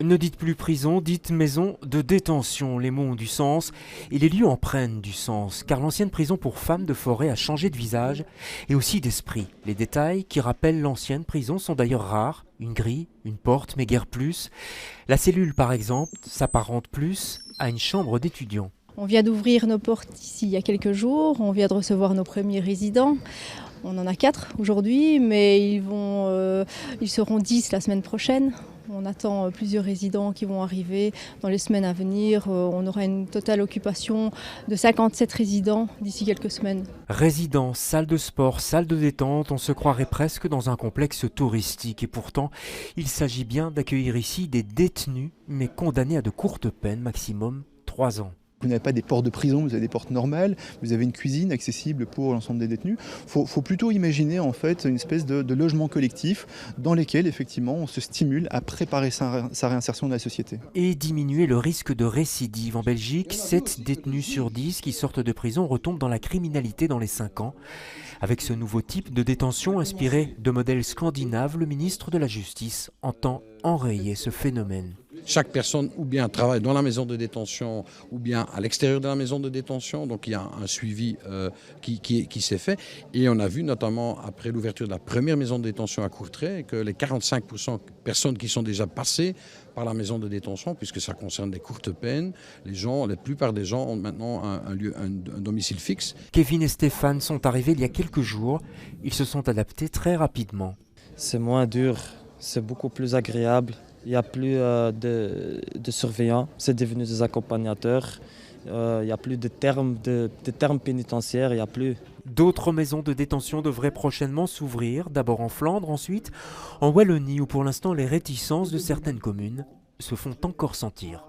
Ne dites plus prison, dites maison de détention. Les mots ont du sens et les lieux en prennent du sens, car l'ancienne prison pour femmes de Forêt a changé de visage et aussi d'esprit. Les détails qui rappellent l'ancienne prison sont d'ailleurs rares. Une grille, une porte, mais guère plus. La cellule, par exemple, s'apparente plus à une chambre d'étudiants. On vient d'ouvrir nos portes ici il y a quelques jours, on vient de recevoir nos premiers résidents. On en a 4 aujourd'hui, mais ils seront 10 la semaine prochaine. On attend plusieurs résidents qui vont arriver dans les semaines à venir. On aura une totale occupation de 57 résidents d'ici quelques semaines. Résidence, salle de sport, salle de détente, on se croirait presque dans un complexe touristique. Et pourtant, il s'agit bien d'accueillir ici des détenus, mais condamnés à de courtes peines, maximum 3 ans. Vous n'avez pas des portes de prison, vous avez des portes normales, vous avez une cuisine accessible pour l'ensemble des détenus. Faut plutôt imaginer en fait une espèce de logement collectif dans lesquels effectivement on se stimule à préparer sa réinsertion dans la société. Et diminuer le risque de récidive. En Belgique, 7 détenus sur 10 qui sortent de prison retombent dans la criminalité dans les 5 ans. Avec ce nouveau type de détention inspiré de modèles scandinaves, le ministre de la Justice entend enrayer ce phénomène. Chaque personne ou bien travaille dans la maison de détention ou bien à l'extérieur de la maison de détention. Donc il y a un suivi qui s'est fait. Et on a vu notamment après l'ouverture de la première maison de détention à Courtrai que les 45% de personnes qui sont déjà passées par la maison de détention, puisque ça concerne des courtes peines, la plupart des gens ont maintenant un domicile fixe. Kevin et Stéphane sont arrivés il y a quelques jours. Ils se sont adaptés très rapidement. C'est moins dur, c'est beaucoup plus agréable. Il n'y a plus de surveillants, c'est devenu des accompagnateurs. Il n'y a plus de termes pénitentiaires, il n'y a plus. D'autres maisons de détention devraient prochainement s'ouvrir, d'abord en Flandre, ensuite en Wallonie, où pour l'instant les réticences de certaines communes se font encore sentir.